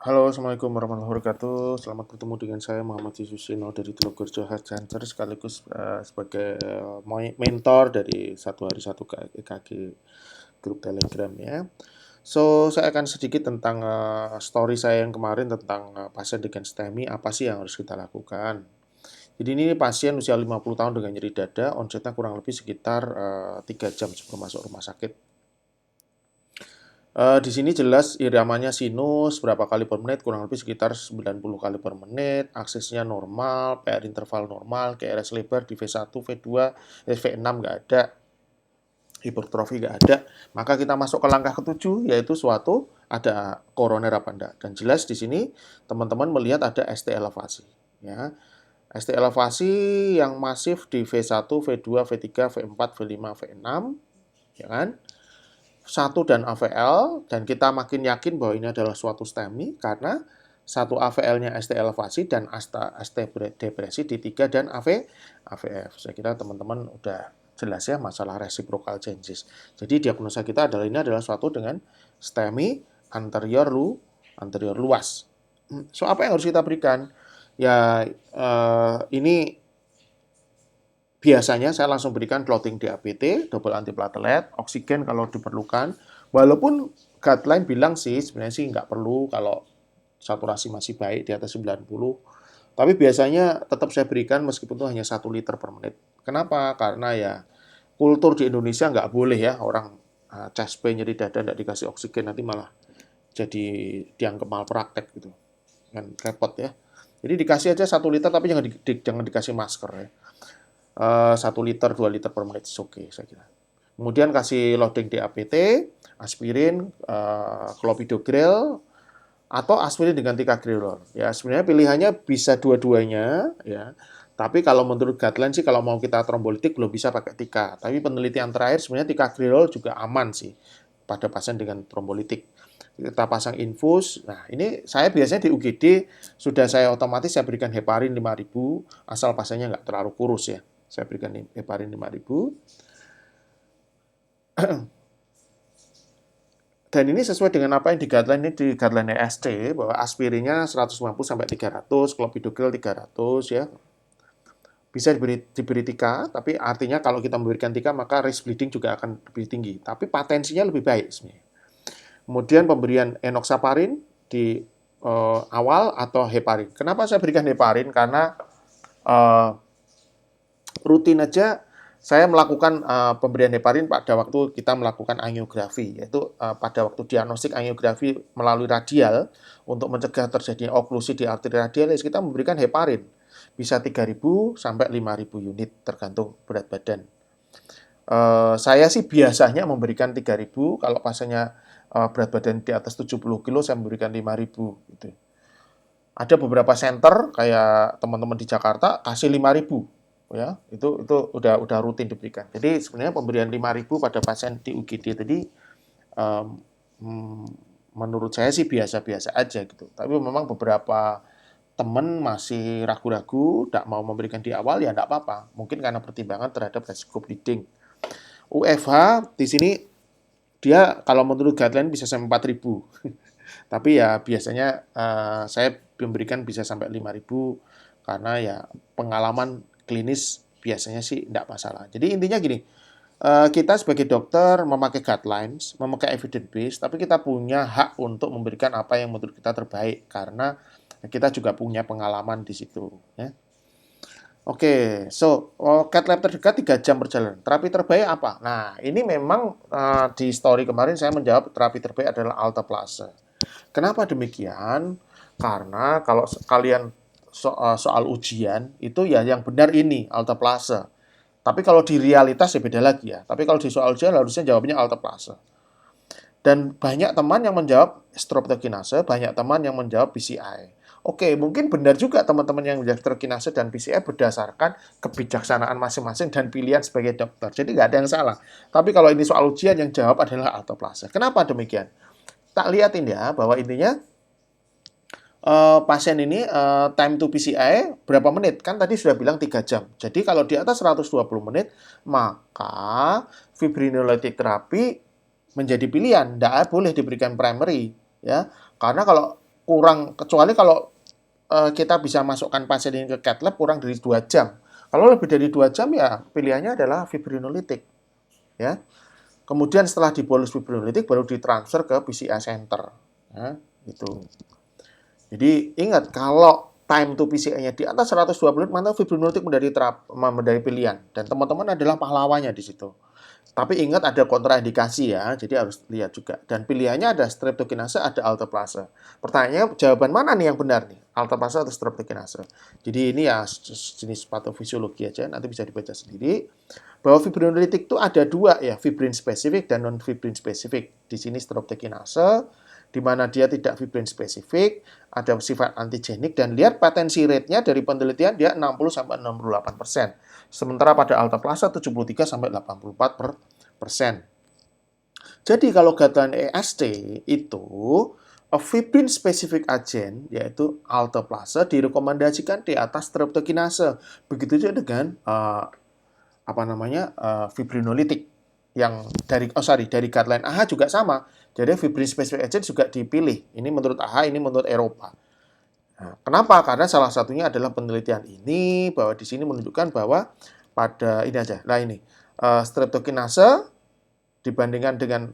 Halo, Assalamualaikum warahmatullahi wabarakatuh. Selamat bertemu dengan saya Muhammad Yusufino dari Telogorjo Health Center sekaligus sebagai mentor dari Satu Hari Satu EKG grup Telegram ya. Saya akan sedikit tentang story saya yang kemarin tentang pasien dengan STEMI, apa sih yang harus kita lakukan. Jadi ini pasien usia 50 tahun dengan nyeri dada, onsetnya kurang lebih sekitar 3 jam sebelum masuk rumah sakit. Di sini jelas iramanya sinus berapa kali per menit, kurang lebih sekitar 90 kali per menit, aksesnya normal, PR interval normal, QRS lebar di V1, V2, V6 nggak ada, hipertrofi nggak ada. Maka kita masuk ke langkah ketujuh, yaitu suatu ada koroner apa enggak. Dan jelas di sini teman-teman melihat ada ST elevasi. Ya. ST elevasi yang masif di V1, V2, V3, V4, V5, V6, ya kan? 1 dan AVL, dan kita makin yakin bahwa ini adalah suatu STEMI karena satu AVL-nya ST elevasi dan ST depresi di 3 dan AVF. Saya kira teman-teman udah jelas ya masalah reciprocal changes. Jadi diagnosa kita adalah ini adalah suatu dengan STEMI anterior luas. So apa yang harus kita berikan? Ya ini biasanya saya langsung berikan clotting DAPT, double antiplatelet, oksigen kalau diperlukan. Walaupun guideline bilang sih sebenarnya sih nggak perlu kalau saturasi masih baik di atas 90. Tapi biasanya tetap saya berikan meskipun itu hanya 1 liter per menit. Kenapa? Karena ya kultur di Indonesia nggak boleh ya orang chest pain nyeri dada nggak dikasih oksigen nanti malah jadi dianggap malpraktek gitu. Kan repot ya. Jadi dikasih aja 1 liter tapi jangan dikasih masker ya. 1 liter, 2 liter per menit, oke okay, saya kira. Kemudian kasih loading DAPT, aspirin, clopidogrel, atau aspirin dengan ticagrelor. Ya, sebenarnya pilihannya bisa dua-duanya, ya. Tapi kalau menurut guideline sih kalau mau kita trombolitik belum bisa pakai tika. Tapi penelitian terakhir sebenarnya ticagrelor juga aman sih pada pasien dengan trombolitik. Kita pasang infus. Nah, ini saya biasanya di UGD sudah saya otomatis saya berikan heparin 5.000 asal pasiennya nggak terlalu kurus ya. Saya berikan heparin 5.000. Dan ini sesuai dengan apa yang di guideline ST bahwa aspirinnya 150 sampai 300, clopidogrel 300 ya. Bisa diberi tika, tapi artinya kalau kita memberikan tika maka risk bleeding juga akan lebih tinggi. Tapi potensinya lebih baik sebenarnya. Kemudian pemberian enoxaparin di awal atau heparin. Kenapa saya berikan heparin? Karena rutin aja saya melakukan pemberian heparin pada waktu kita melakukan angiografi, yaitu pada waktu diagnostik angiografi melalui radial untuk mencegah terjadinya oklusi di arteri radialis, kita memberikan heparin. Bisa 3.000 sampai 5.000 unit tergantung berat badan. Saya sih biasanya memberikan 3.000, kalau pasiennya berat badan di atas 70 kilo saya memberikan 5.000 gitu. Ada beberapa center kayak teman-teman di Jakarta kasih 5.000 ya, itu udah rutin diberikan. Jadi sebenarnya pemberian 5.000 pada pasien di UGD tadi um, menurut saya sih biasa-biasa aja gitu. Tapi memang beberapa teman masih ragu-ragu, tidak mau memberikan di awal ya tidak apa-apa. Mungkin karena pertimbangan terhadap resiko bleeding. UFH di sini dia kalau menurut guideline bisa sampai 4.000. Tapi ya biasanya saya memberikan bisa sampai 5.000 karena ya pengalaman klinis biasanya sih tidak masalah. Jadi intinya gini, kita sebagai dokter memakai guidelines, memakai evidence base, tapi kita punya hak untuk memberikan apa yang menurut kita terbaik karena kita juga punya pengalaman di situ. Ya. Oke, cath lab terdekat 3 jam perjalanan. Terapi terbaik apa? Nah, ini memang di story kemarin saya menjawab terapi terbaik adalah alteplase. Kenapa demikian? Karena kalau kalian soal ujian itu ya yang benar ini alteplase. Tapi kalau di realitas ya beda lagi ya. Tapi kalau di soal ujian harusnya jawabnya alteplase. Dan banyak teman yang menjawab streptokinase, banyak teman yang menjawab PCI. Oke, mungkin benar juga teman-teman yang menjawab streptokinase dan PCI berdasarkan kebijaksanaan masing-masing dan pilihan sebagai dokter. Jadi nggak ada yang salah. Tapi kalau ini soal ujian yang jawab adalah alteplase. Kenapa demikian? Tak lihatin ya bahwa intinya pasien ini time to PCI berapa menit? Kan tadi sudah bilang 3 jam. Jadi kalau di atas 120 menit, maka fibrinolytic terapi menjadi pilihan. Tidak boleh diberikan primary. Ya. Karena kalau kurang, kecuali kalau kita bisa masukkan pasien ini ke cath lab kurang dari 2 jam. Kalau lebih dari 2 jam ya pilihannya adalah fibrinolitik. Ya. Kemudian setelah dibolus fibrinolitik baru ditransfer ke PCI center. Ya, gitu. Jadi ingat kalau time to PCI-nya di atas 120 menit, maka fibrinolitik menjadi pilihan. Dan teman-teman adalah pahlawannya di situ. Tapi ingat ada kontraindikasi ya, jadi harus lihat juga. Dan pilihannya ada streptokinase, ada alteplase. Pertanyaannya, jawaban mana nih yang benar nih? Alteplase atau streptokinase? Jadi ini ya jenis patofisiologi aja, nanti bisa dibaca sendiri. Bahwa fibrinolitik itu ada dua ya, fibrin spesifik dan non-fibrin spesifik. Di sini streptokinase, di mana dia tidak fibrin spesifik, ada sifat antigenik, dan lihat patensi rate-nya dari penelitian dia 60-68%. Sementara pada alteplase 73-84%. Jadi kalau guideline EST itu fibrin specific agent yaitu alteplase direkomendasikan di atas streptokinase. Begitu juga dengan fibrinolitik yang dari guideline AHA juga sama. Jadi fibrin specific agent juga dipilih. Ini menurut AHA, ini menurut Eropa. Nah, kenapa? Karena salah satunya adalah penelitian ini bahwa di sini menunjukkan bahwa pada ini aja. Nah ini streptokinase dibandingkan dengan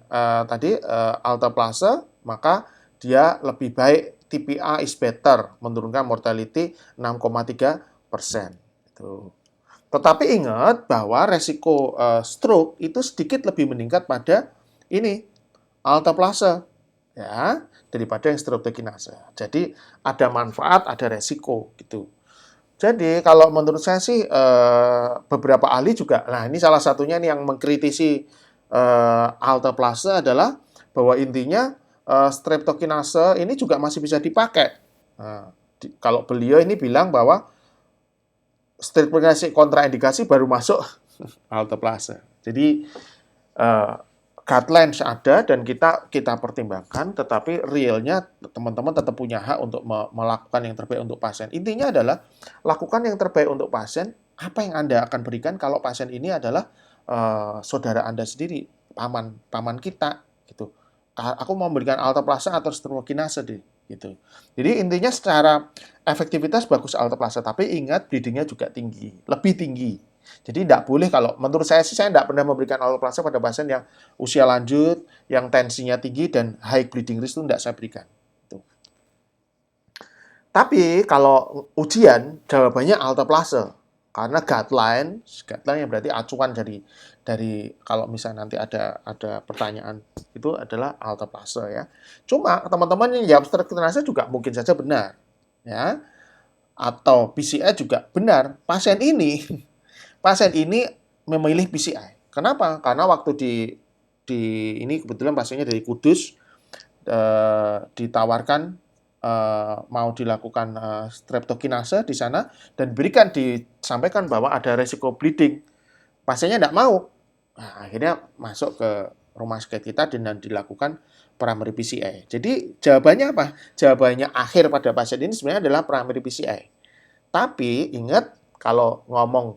alteplase, maka dia lebih baik, TPA is better, menurunkan mortality 6,3%. Tetapi ingat bahwa resiko stroke itu sedikit lebih meningkat pada ini alteplase ya daripada yang streptokinase. Jadi ada manfaat, ada resiko gitu. Jadi kalau menurut saya sih beberapa ahli juga, nah ini salah satunya nih yang mengkritisi alteplase adalah bahwa intinya streptokinase ini juga masih bisa dipakai. Nah, kalau beliau ini bilang bahwa streptokinase kontraindikasi baru masuk alteplase. Jadi guidelines ada dan kita pertimbangkan, tetapi realnya teman-teman tetap punya hak untuk melakukan yang terbaik untuk pasien. Intinya adalah lakukan yang terbaik untuk pasien. Apa yang Anda akan berikan kalau pasien ini adalah saudara Anda sendiri, paman kita gitu. Aku mau memberikan alteplase atau streptokinase deh gitu. Jadi intinya secara efektivitas bagus alteplase, tapi ingat bleedingnya juga tinggi, lebih tinggi. Jadi tidak boleh, kalau menurut saya sih, saya tidak pernah memberikan alteplase pada pasien yang usia lanjut, yang tensinya tinggi, dan high bleeding risk itu tidak saya berikan. Tuh. Tapi kalau ujian, jawabannya alteplase. Karena guideline yang berarti acuan dari kalau misalnya nanti ada pertanyaan, itu adalah alteplase ya. Cuma teman-teman yang jawab streptokinase juga mungkin saja benar. Ya. Atau PCI juga benar. Pasien ini memilih PCI. Kenapa? Karena waktu ini kebetulan pasiennya dari Kudus, ditawarkan mau dilakukan streptokinase di sana dan disampaikan bahwa ada resiko bleeding. Pasiennya tidak mau. Nah, akhirnya masuk ke rumah sakit kita dan dilakukan primary PCI. Jadi jawabannya apa? Jawabannya akhir pada pasien ini sebenarnya adalah primary PCI. Tapi ingat, kalau ngomong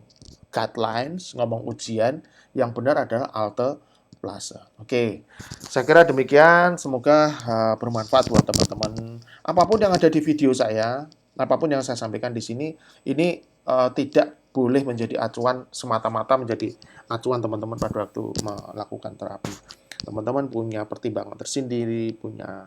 guidelines, ngomong ujian, yang benar adalah alteplase. Oke, saya kira demikian. Semoga bermanfaat buat teman-teman. Apapun yang ada di video saya, apapun yang saya sampaikan di sini, ini tidak boleh menjadi acuan, semata-mata menjadi acuan teman-teman pada waktu melakukan terapi. Teman-teman punya pertimbangan tersendiri, punya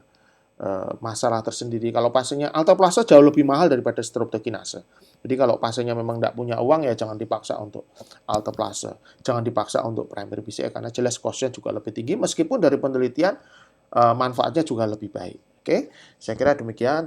masalah tersendiri. Kalau pasiennya alteplase jauh lebih mahal daripada streptokinase. Jadi kalau pasiennya memang tidak punya uang, ya jangan dipaksa untuk alteplase. Jangan dipaksa untuk primary PCI karena jelas cost-nya juga lebih tinggi, meskipun dari penelitian manfaatnya juga lebih baik. Oke, saya kira demikian.